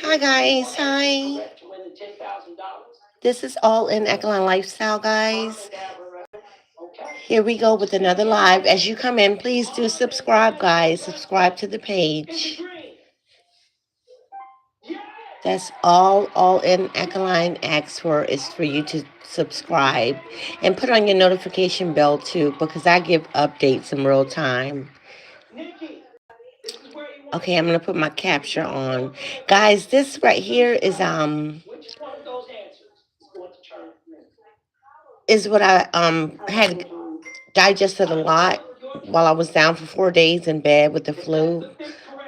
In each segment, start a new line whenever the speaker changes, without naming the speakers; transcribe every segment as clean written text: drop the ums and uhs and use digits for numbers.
Hi guys, hi. This is All in Ecoline Lifestyle, guys. Here we go with another live. As you come in, please do subscribe, guys. Subscribe to the page. That's all in Ecoline asks for is for you to subscribe and put on your notification bell too, because I give updates in real time. Okay, I'm gonna put my capture on. Guys, this right here is what I had digested a lot while I was down for 4 days in bed with the flu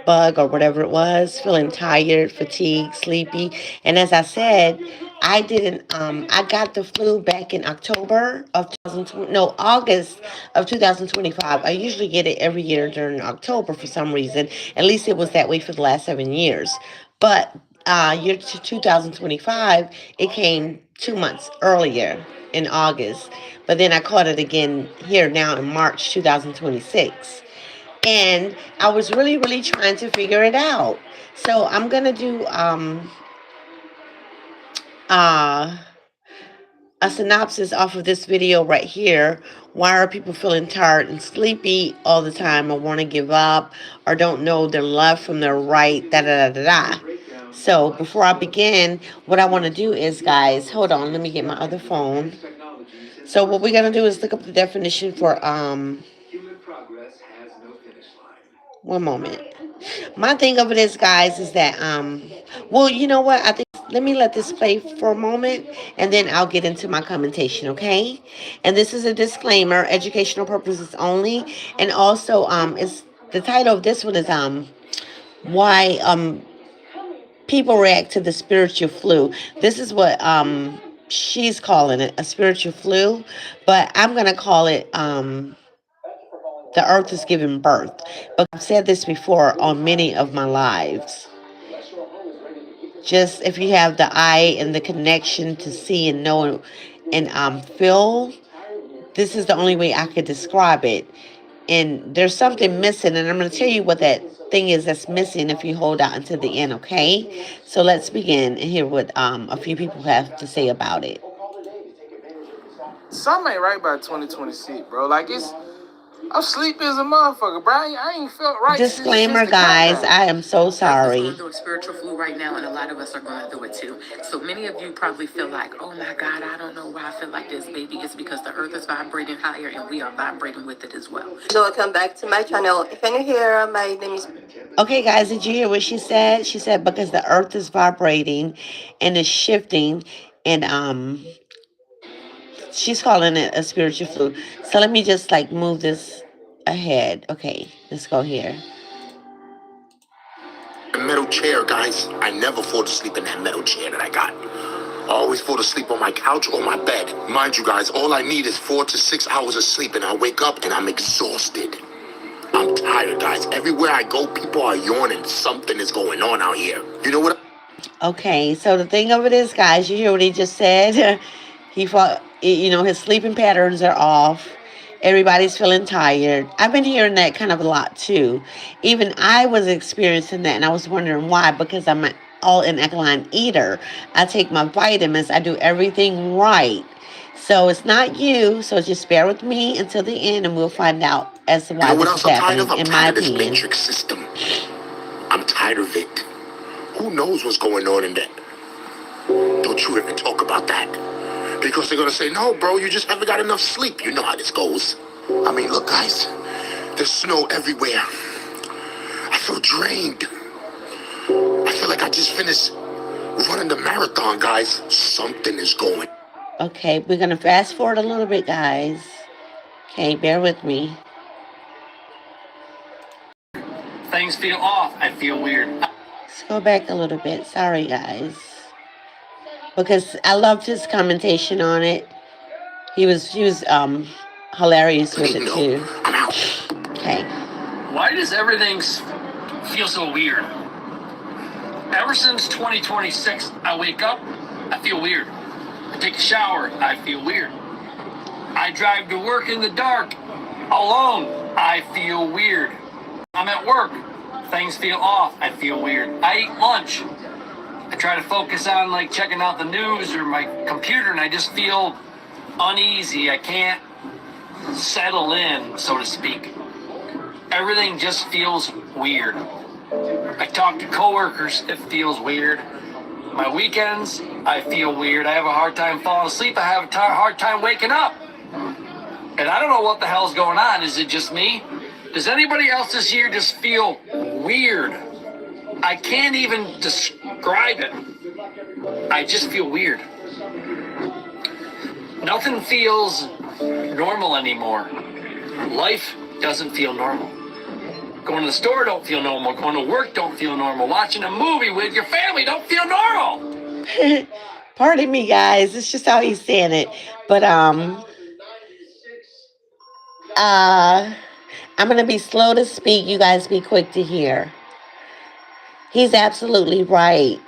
bug or whatever it was, feeling tired, fatigued, sleepy. And as I said, I didn't I got the flu back in October of 2020, no, August of 2025. I usually get it every year during October for some reason. At least it was that way for the last 7 years. But year 2025, it came 2 months earlier in August. But then I caught it again here now in March 2026. And I was really trying to figure it out. So I'm gonna do uh a synopsis off of this video right here. Why are people feeling tired and sleepy all the time, or want to give up, or don't know their left from their right, da da da da da. So before I begin, what I want to do is, guys, hold on, let me get my other phone. So what we're gonna do is look up the definition for one moment. My thing of it is, guys, is that well, you know what? I think let me let this play for a moment, and then I'll get into my commentation, okay? And this is a disclaimer, educational purposes only, and also it's the title of this one is why people react to the spiritual flu. This is what she's calling it, a spiritual flu, but I'm gonna call it the earth is giving birth. But I've said this before on many of my lives. Just if you have the eye and the connection to see and know and feel, this is the only way I could describe it. And there's something missing, and I'm going to tell you what that thing is that's missing if you hold out until the end, okay? So let's begin and hear what a few people have to say about it.
Something ain't right by 2026, bro. Like I'm sleepy as a motherfucker, bro. I ain't felt right
Disclaimer,
since the
guys,
countdown.
I am so sorry.
Going through a spiritual flu right now, and a lot of us are going through it too. So many of you probably feel like, oh my God, I don't know why I feel like this. Maybe it's because the earth is vibrating higher and we are vibrating with it as well.
Welcome back to my channel. If you're new here, my name is...
Okay, guys, did you hear what she said? She said because the earth is vibrating and is shifting, and she's calling it a spiritual flu. So let me just like move this ahead. Okay, let's go here.
A metal chair, guys. I never fall asleep in that metal chair that I got. I always fall asleep on my couch or my bed. Mind you, guys, all I need is 4 to 6 hours of sleep, and I wake up and I'm exhausted. I'm tired, guys. Everywhere I go, people are yawning. Something is going on out here. You know what?
Okay, so the thing of it is, guys, you hear what he just said? He fought, you know, his sleeping patterns are off. Everybody's feeling tired. I've been hearing that kind of a lot too. Even I was experiencing that, and I was wondering why, because I'm an all in Ecoline eater. I take my vitamins, I do everything right. So it's not you, so just bear with me until the end, and we'll find out as to why this is happening, in my opinion.
I'm tired of this matrix system. I'm tired of it. Who knows what's going on in that? Don't you ever talk about that. Because they're going to say, no, bro, you just haven't got enough sleep. You know how this goes. I mean, look, guys, there's snow everywhere. I feel drained. I feel like I just finished running the marathon, guys. Something is going.
Okay, we're going to fast forward a little bit, guys. Okay, bear with me.
Things feel off. I feel weird.
Let's go back a little bit. Sorry, guys. Because I loved his commentation on it. He was hilarious with it too.
I'm out.
Okay.
Why does everything feel so weird? Ever since 2026, I wake up, I feel weird. I take a shower, I feel weird. I drive to work in the dark, alone, I feel weird. I'm at work, things feel off. I feel weird. I eat lunch. I try to focus on like checking out the news or my computer, and I just feel uneasy. I can't settle in, so to speak. Everything just feels weird. I talk to coworkers, it feels weird. My weekends, I feel weird. I have a hard time falling asleep. I have a hard time waking up. And I don't know what the hell's going on. Is it just me? Does anybody else this year just feel weird? I can't even describe it. I just feel weird. Nothing feels normal anymore. Life doesn't feel normal. Going to the store don't feel normal. Going to work don't feel normal. Watching a movie with your family don't feel normal.
Pardon me, guys. It's just how he's saying it. But I'm gonna be slow to speak. You guys be quick to hear. He's absolutely right.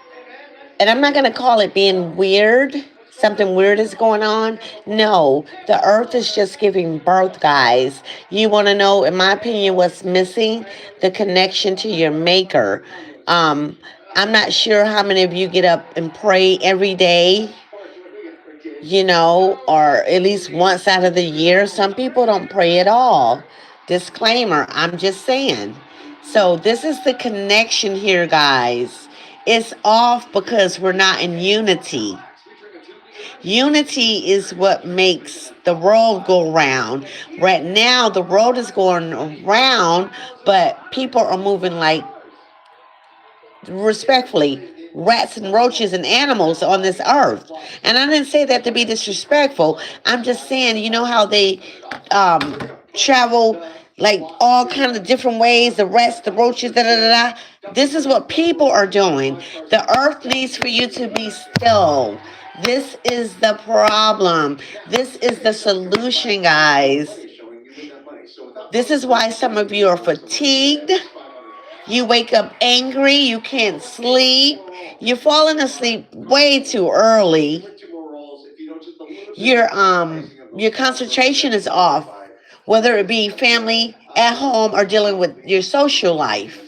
And I'm not gonna call it being weird. Something weird is going on. No, the earth is just giving birth, guys. You want to know, in my opinion, what's missing? The connection to your maker. I'm not sure how many of you get up and pray every day, or at least once out of the year. Some people don't pray at all. Disclaimer, I'm just saying. So this is the connection here, guys. It's off because we're not in unity. Unity is what makes the world go round. Right now, the world is going around, but people are moving like, respectfully, rats and roaches and animals on this earth. And I didn't say that to be disrespectful. I'm just saying, you know how they travel like all kinds of different ways, the rats, the roaches, da-da-da-da. This is what people are doing. The earth needs for you to be still. This is the problem. This is the solution, guys. This is why some of you are fatigued. You wake up angry. You can't sleep. You're falling asleep way too early. Your concentration is off, whether it be family, at home, or dealing with your social life.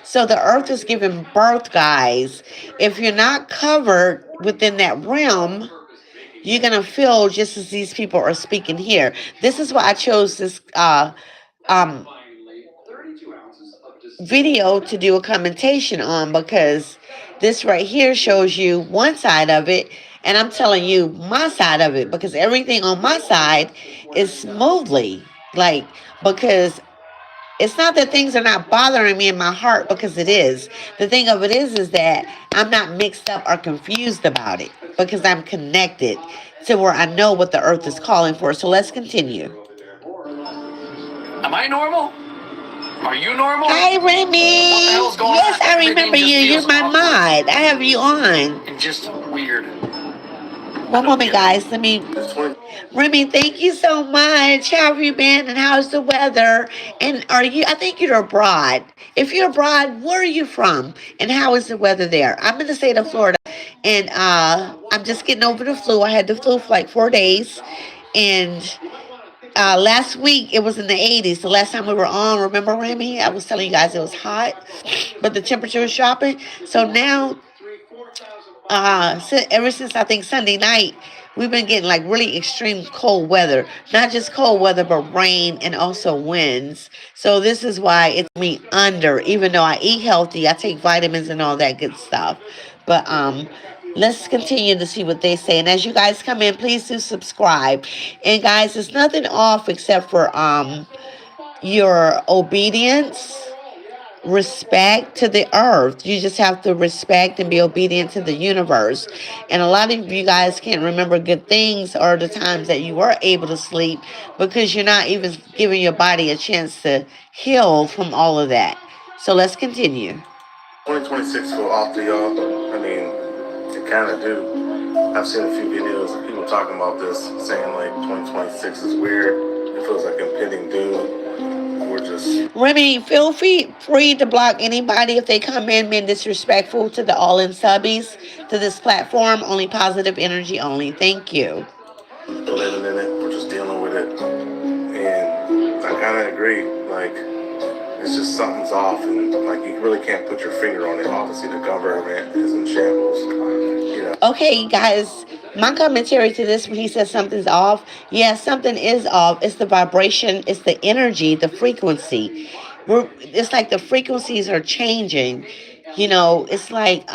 So the earth is giving birth, guys. If you're not covered within that realm, you're going to feel just as these people are speaking here. This is why I chose this video to do a commentation on, because this right here shows you one side of it, and I'm telling you my side of it, because everything on my side is smoothly. Because it's not that things are not bothering me in my heart, because it is. The thing of it is that I'm not mixed up or confused about it, because I'm connected to where I know what the earth is calling for. So let's continue.
Am I normal? Are you normal?
Hi, Remy.
What the hell's going
Yes,
on?
I remember you. You're my mod. I have you on.
And just weird.
One moment, guys. Remy, thank you so much. How have you been, and how's the weather? And I think you're abroad. If you're abroad, where are you from, and how is the weather there? I'm in the state of Florida, and I'm just getting over the flu. I had the flu for like 4 days, and last week it was in the 80s. The last time we were on, remember, Remy? I was telling you guys it was hot, but the temperature was dropping. So now, ever since I think Sunday night, we've been getting like really extreme cold weather. Not just cold weather, but rain and also winds. So this is why it's me under. Even though I eat healthy, I take vitamins and all that good stuff. But let's continue to see what they say. And as you guys come in, please do subscribe. And guys, there's nothing off except for your obedience, respect to the earth. You just have to respect and be obedient to the universe. And a lot of you guys can't remember good things or the times that you were able to sleep, because you're not even giving your body a chance to heal from all of that. So let's continue.
2026 feel off to y'all. I mean, it kind of do. I've seen a few videos of people talking about this, saying like 2026 is weird. It feels like impending doom. We're just...
Remy, feel free to block anybody if they come in being disrespectful to the all-in subbies to this platform. Only positive energy only. Thank you.
We're living in it. We're just dealing with it. And I kind of agree. Like, it's just something's off, and like you really can't put your finger on it. Obviously, the government is in shambles. You know.
Okay, guys, my commentary to this when he says something's off, yeah, something is off. It's the vibration, it's the energy, the frequency. It's like the frequencies are changing. You know, it's like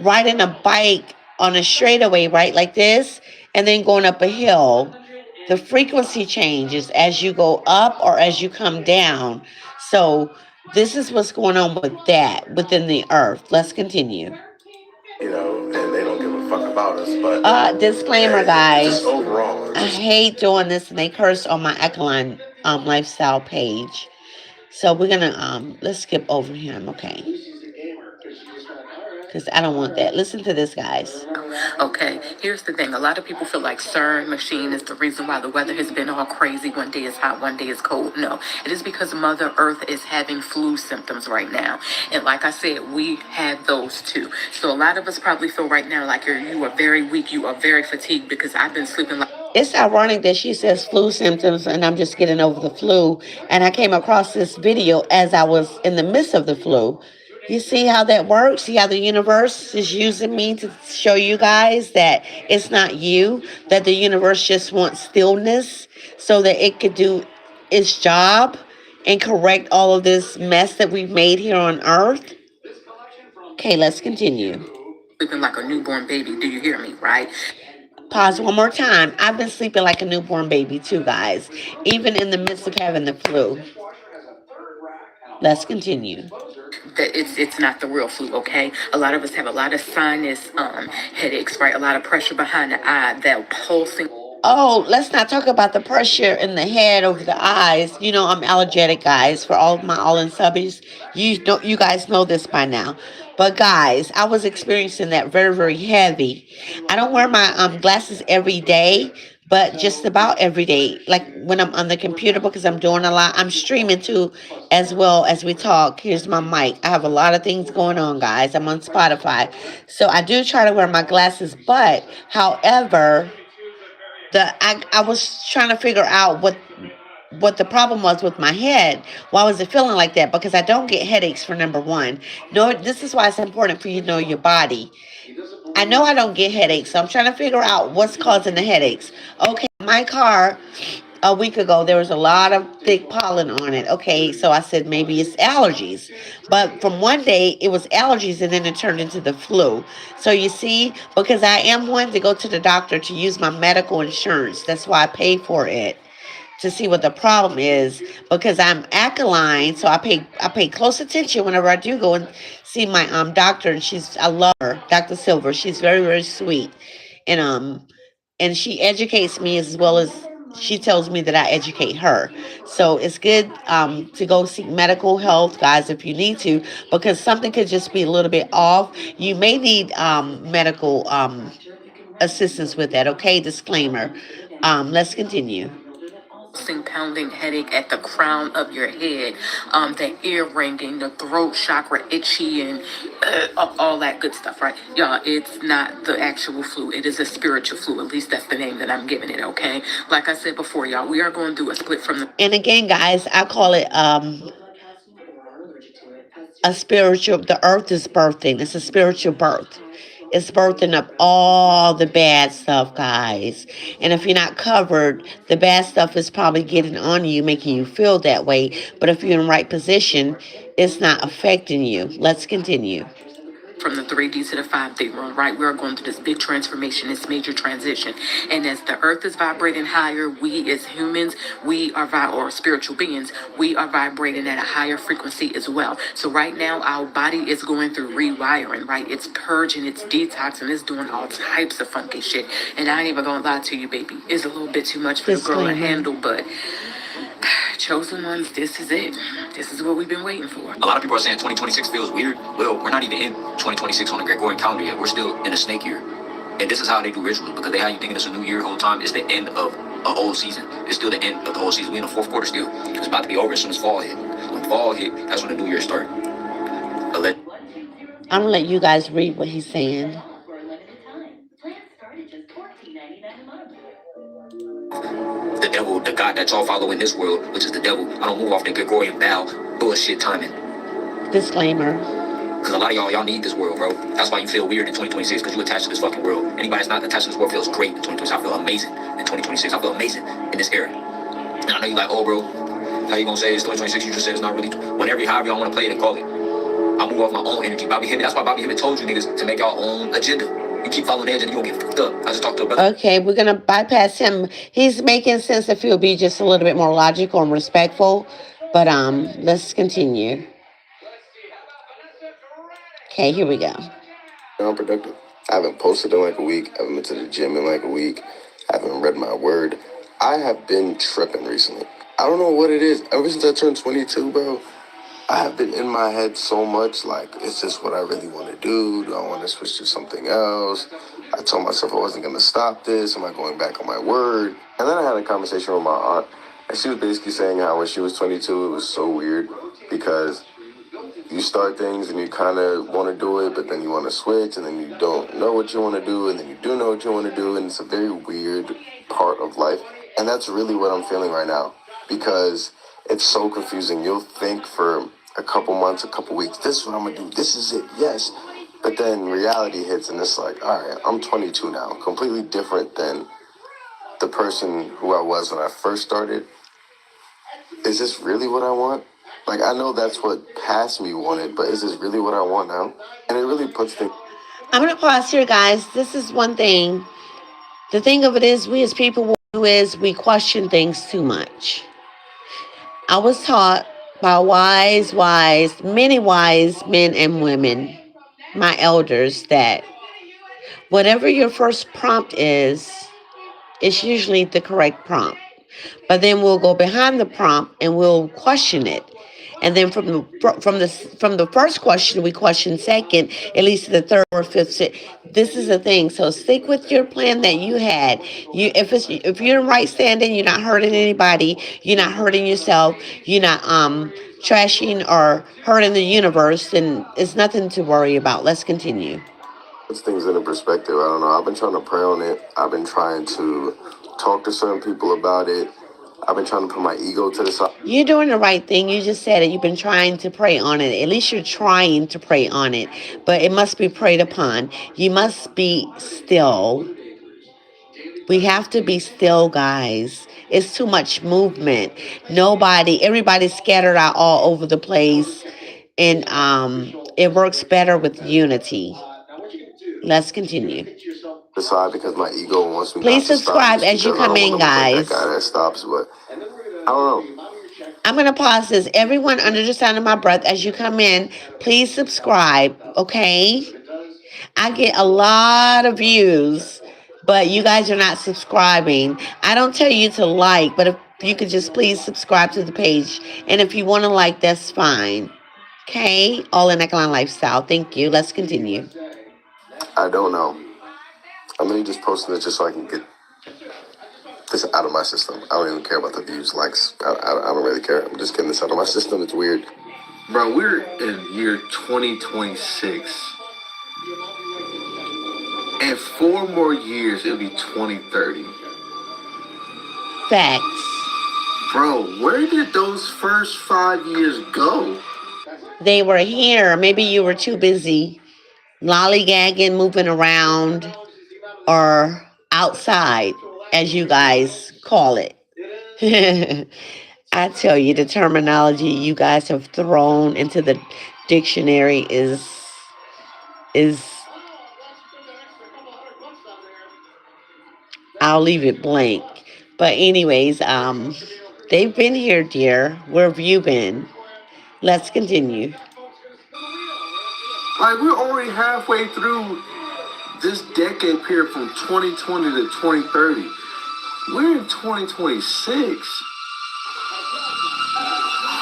riding a bike on a straightaway, right? Like this, and then going up a hill. The frequency changes as you go up or as you come down. So this is what's going on with that within the earth. Let's continue.
You know, and they don't give a fuck about us. But
Disclaimer,
just
guys.
overall,
I hate doing this, and they curse on my Echoline lifestyle page. So we're gonna let's skip over him, okay? Because I don't want that. Listen to this, guys.
Okay, here's the thing. A lot of people feel like CERN machine is the reason why the weather has been all crazy. One day is hot, one day is cold. No, it is because Mother Earth is having flu symptoms right now. And like I said, we have those too. So a lot of us probably feel right now like you are very weak, you are very fatigued because I've been sleeping like...
It's ironic that she says flu symptoms and I'm just getting over the flu. And I came across this video as I was in the midst of the flu. You see how that works? See how the universe is using me to show you guys that it's not you, that the universe just wants stillness so that it could do its job and correct all of this mess that we've made here on Earth? Okay, let's continue.
Sleeping like a newborn baby. Do you hear me, right?
Pause one more time. I've been sleeping like a newborn baby too, guys, even in the midst of having the flu. Let's continue.
That it's not the real flu, okay? A lot of us have a lot of sinus headaches, right? A lot of pressure behind the eye, that pulsing.
Oh, let's not talk about the pressure in the head over the eyes. You know, I'm allergic, guys, for all of my all-in subbies. You guys know this by now. But guys, I was experiencing that very, very heavy. I don't wear my glasses every day, but just about every day. Like when I'm on the computer because I'm doing a lot. I'm streaming too as well as we talk. Here's my mic. I have a lot of things going on, guys. I'm on Spotify. So I do try to wear my glasses, but however, I was trying to figure out what the problem was with my head. Why was it feeling like that? Because I don't get headaches, for number one. No, this is why it's important for you to know your body. I know I don't get headaches, so I'm trying to figure out what's causing the headaches. Okay, my car a week ago, there was a lot of thick pollen on it. Okay, so I said maybe it's allergies. But from one day, it was allergies, and then it turned into the flu. So you see, because I am one to go to the doctor to use my medical insurance. That's why I pay for it, to see what the problem is, because I'm alkaline, so I pay close attention whenever I do go and see my doctor, and I love her, Dr. Silver. She's very, very sweet, and she educates me as well as she tells me that I educate her. So it's good to go seek medical health, guys, if you need to, because something could just be a little bit off. You may need medical assistance with that. Okay, disclaimer. Let's continue.
Pounding headache at the crown of your head, the ear ringing, the throat chakra itchy, and all that good stuff, right? Y'all, it's not the actual flu. It is a spiritual flu. At least that's the name that I'm giving it, okay? Like I said before, y'all, we are going through a split from the...
And again, guys, I call it a spiritual, the earth is birthing. It's a spiritual birth. It's birthing up all the bad stuff, guys. And if you're not covered, the bad stuff is probably getting on you, making you feel that way. But if you're in the right position, it's not affecting you. Let's continue.
From the 3D to the 5D world, right? We're going through this big transformation, this major transition. And as the earth is vibrating higher, we as humans, or spiritual beings, we are vibrating at a higher frequency as well. So right now, our body is going through rewiring, right? It's purging, it's detoxing, it's doing all types of funky shit. And I ain't even gonna lie to you, baby. It's a little bit too much for the girl to handle, but... chosen ones, this is it. This is what we've been waiting for.
A lot of people are saying 2026 feels weird. Well, we're not even in 2026 on the Gregorian calendar yet. We're still in a snake year. And this is how they do rituals, because they have you thinking it's a new year the whole time. It's the end of a whole season. It's still the end of the whole season. We're in the fourth quarter still. It's about to be over as soon as fall hit. When fall hit, that's when the new year starts.
I'm going to let you guys read what he's saying.
The devil, the God that y'all follow in this world, which is the devil. I don't move off the Gregorian bell bullshit timing.
Disclaimer.
Because a lot of y'all need this world, bro. That's why you feel weird in 2026, because you attached to this fucking world. Anybody that's not attached to this world feels great in 2026. I feel amazing in 2026. I feel amazing in this era. And I know you like, oh, bro, how you gonna say it's 2026? You just said it's not really. Whenever, however y'all want to play it and call it. I move off my own energy. Bobby Hemmett, that's why Bobby Hemmett told you niggas to make your own agenda. You keep following the edge and you gonna get fucked up. I just talked to a brother.
Okay, we're gonna bypass him. He's making sense if he'll be just a little bit more logical and respectful. But let's continue. Okay, here we go.
I'm productive. I haven't posted in like a week. I haven't been to the gym in like a week. I haven't read my word. I have been tripping recently. I don't know what it is. Ever since I turned 22, bro, I have been in my head so much, like, is this what I really want to do? Do I want to switch to something else? I told myself I wasn't going to stop this. Am I going back on my word? And then I had a conversation with my aunt, and she was basically saying how when she was 22, it was so weird because you start things and you kind of want to do it, but then you want to switch, and then you don't know what you want to do, and then you do know what you want to do, and it's a very weird part of life. And that's really what I'm feeling right now because it's so confusing. You'll think for a couple months, a couple weeks, this is what I'm going to do. This is it. Yes. But then reality hits and it's like, all right, I'm 22 now. Completely different than the person who I was when I first started. Is this really what I want? Like, I know that's what past me wanted, but is this really what I want now? And it really puts things...
I'm going to pause here, guys. This is one thing. The thing of it is, we as people, what we do is we question things too much. I was taught by many wise men and women, my elders, that whatever your first prompt is, it's usually the correct prompt. But then we'll go behind the prompt and we'll question it. And then from the first question, we question second, at least to the third or fifth. This is the thing. So stick with your plan that you had. If you're in right standing, you're not hurting anybody. You're not hurting yourself. You're not trashing or hurting the universe. Then it's nothing to worry about. Let's continue.
Puts things into perspective. I don't know. I've been trying to pray on it. I've been trying to talk to certain people about it. I've been trying to put my ego to the side.
You're doing the right thing. You just said it. You've been trying to pray on it. At least you're trying to pray on it. But it must be prayed upon. You must be still. We have to be still, guys. It's too much movement. Everybody's scattered out all over the place. And it works better with unity. Let's continue.
Decide because my ego wants me.
Please subscribe as you come in, guys.
That guy that stops, but I don't know.
I'm going to pause this. Everyone under the sound of my breath, as you come in, please subscribe, okay? I get a lot of views, but you guys are not subscribing. I don't tell you to like, but if you could just please subscribe to the page. And if you want to like, that's fine. Okay? All in Ecoline Lifestyle. Thank you. Let's continue.
I don't know. I'm really just posting it just so I can get this out of my system. I don't even care about the views, likes. I don't really care. I'm just getting this out of my system. It's weird.
Bro, we're in year 2026. In 4 more years, it'll be 2030.
Facts.
Bro, where did those first 5 years go?
They were here. Maybe you were too busy lollygagging, moving around, or outside, as you guys call it. I tell you, the terminology you guys have thrown into the dictionary is I'll leave it blank. But anyways, they've been here, dear. Where have you been? Let's continue.
Like, we're already halfway through this decade period from 2020 to 2030. We're in 2026.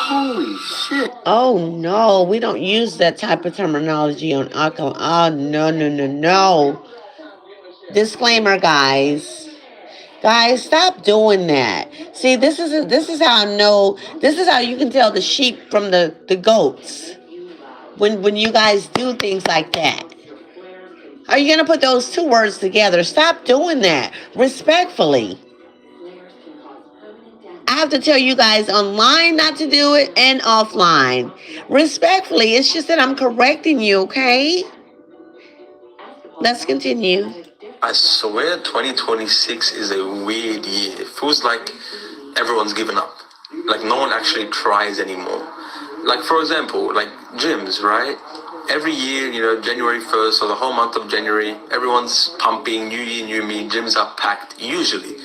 Holy shit.
Oh, no. We don't use that type of terminology on alcohol. Oh, no. Disclaimer, guys. Guys, stop doing that. See, this is how I know. This is how you can tell the sheep from the goats. When you guys do things like that. Are you going to put those two words together? Stop doing that. Respectfully. have to tell you guys online not to do it and offline. Respectfully, it's just that I'm correcting you, okay? Let's continue.
I swear 2026 is a weird year. It feels like everyone's given up. Like no one actually tries anymore. Like for example, like gyms, right? Every year, January 1st or the whole month of January, everyone's pumping, new year, new me, gyms are packed, usually.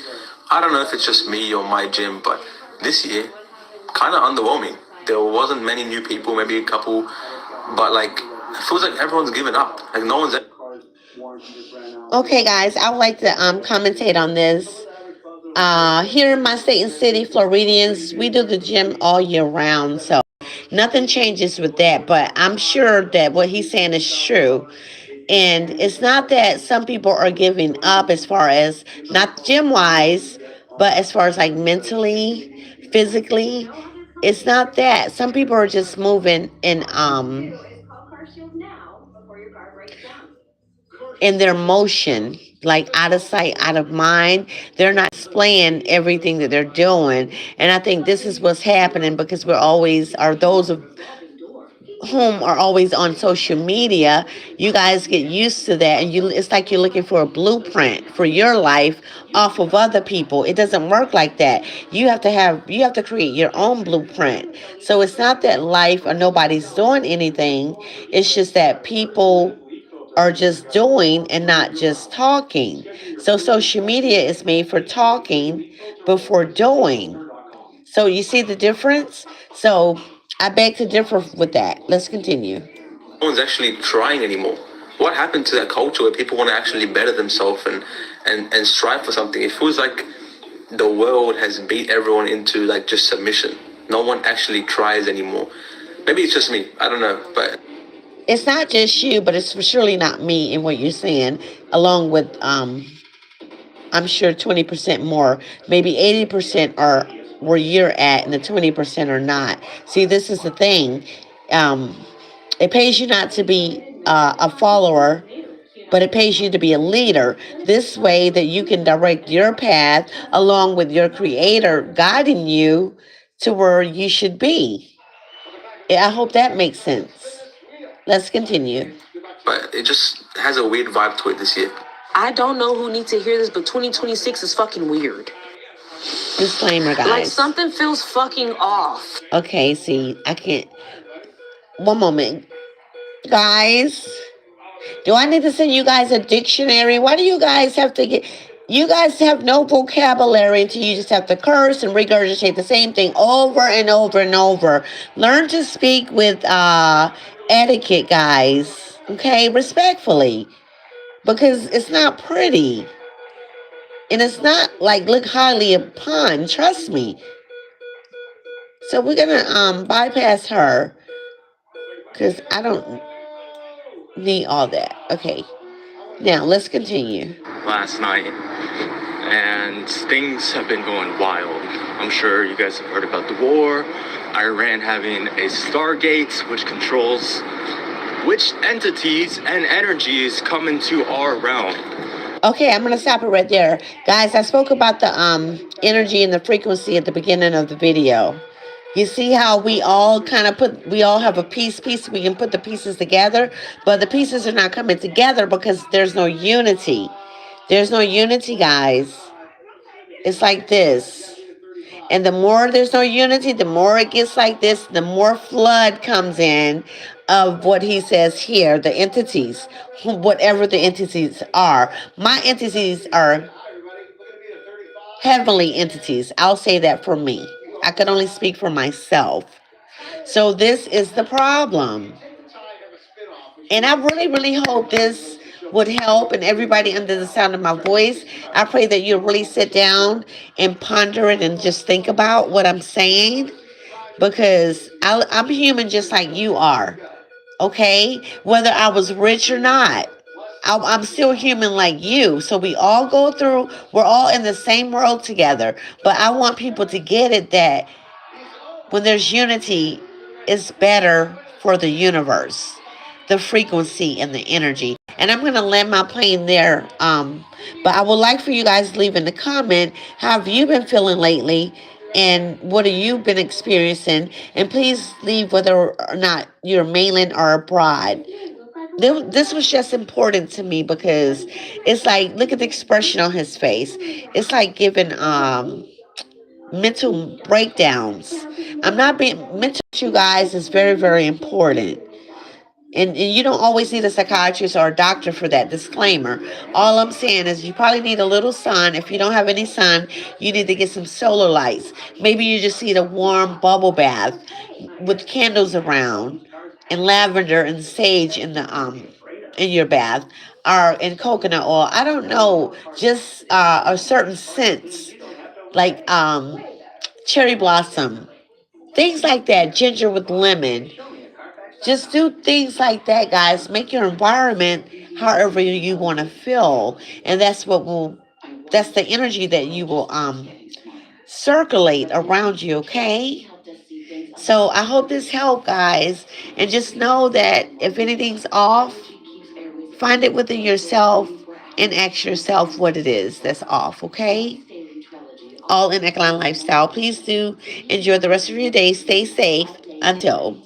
I don't know if it's just me or my gym, but this year, kind of underwhelming. There wasn't many new people, maybe a couple, but like, it feels like everyone's given up. Like no one's...
Okay, guys, I would like to commentate on this. Here in my state and city, Floridians, we do the gym all year round, so nothing changes with that. But I'm sure that what he's saying is true. And it's not that some people are giving up as far as, not gym-wise, but as far as like mentally, physically. It's not that. Some people are just moving in their motion, like out of sight, out of mind. They're not displaying everything that they're doing. And I think this is what's happening because those of whom are always on social media, you guys get used to that, and it's like you're looking for a blueprint for your life off of other people. It doesn't work like that. You have to create your own blueprint. So it's not that life or nobody's doing anything. It's just that people are just doing and not just talking. So social media is made for talking before doing. So you see the difference? So I beg to differ with that. Let's continue.
No one's actually trying anymore. What happened to that culture where people want to actually better themselves and strive for something? It feels like the world has beat everyone into like just submission. No one actually tries anymore. Maybe it's just me. I don't know, but...
It's not just you, but it's for surely not me in what you're saying, along with, I'm sure 20% more, maybe 80% are where you're at and the 20% are not. See, this is the thing. It pays you not to be a follower, but it pays you to be a leader. This way that you can direct your path along with your creator guiding you to where you should be. I hope that makes sense. Let's continue.
But it just has a weird vibe to it this year.
I don't know who needs to hear this, but 2026 is fucking weird.
Disclaimer, guys.
Like something feels fucking off.
Okay, see, I can't. One moment. Guys, do I need to send you guys a dictionary? Why do you guys have to get... You guys have no vocabulary until you just have to curse and regurgitate the same thing over and over and over. Learn to speak with etiquette, guys. Okay? Respectfully. Because it's not pretty. And it's not like look highly upon. Trust me. So we're going to bypass her. Because I don't need all that. Okay. Now, let's continue.
Last night, and things have been going wild. I'm sure you guys have heard about the war, Iran having a Stargate, which controls which entities and energies come into our realm.
Okay, I'm going to stop it right there. Guys, I spoke about the energy and the frequency at the beginning of the video. You see how we all we all have a piece, we can put the pieces together, but the pieces are not coming together because there's no unity. There's no unity, guys. It's like this. And the more there's no unity, the more it gets like this, the more flood comes in of what he says here, the entities, whatever the entities are. My entities are heavenly entities. I'll say that for me. I can only speak for myself. So this is the problem. And I really, really hope this would help, and everybody under the sound of my voice, I pray that you'll really sit down and ponder it and just think about what I'm saying, because I'm human just like you are, okay? Whether I was rich or not, I'm still human like you. So we all go through, we're all in the same world together. But I want people to get it that when there's unity, it's better for the universe, the frequency and the energy. And I'm going to land my plane there. But I would like for you guys to leave in the comment, how have you been feeling lately? And what have you been experiencing? And please leave whether or not you're mainland or abroad. This was just important to me because it's like, look at the expression on his face. It's like giving mental breakdowns. I'm not being mental, you guys, is very, very important. And you don't always need a psychiatrist or a doctor for that. Disclaimer. All I'm saying is you probably need a little sun. If you don't have any sun, you need to get some solar lights. Maybe you just need a warm bubble bath with candles around and lavender and sage in your bath, or in coconut oil. I don't know, just a certain scents like cherry blossom, things like that, ginger with lemon. Just do things like that, guys. Make your environment however you want to feel. And that's the energy that you will circulate around you, okay? So I hope this helped, guys. And just know that if anything's off, find it within yourself and ask yourself what it is that's off, okay? All in Ecoline Lifestyle. Please do enjoy the rest of your day. Stay safe. Until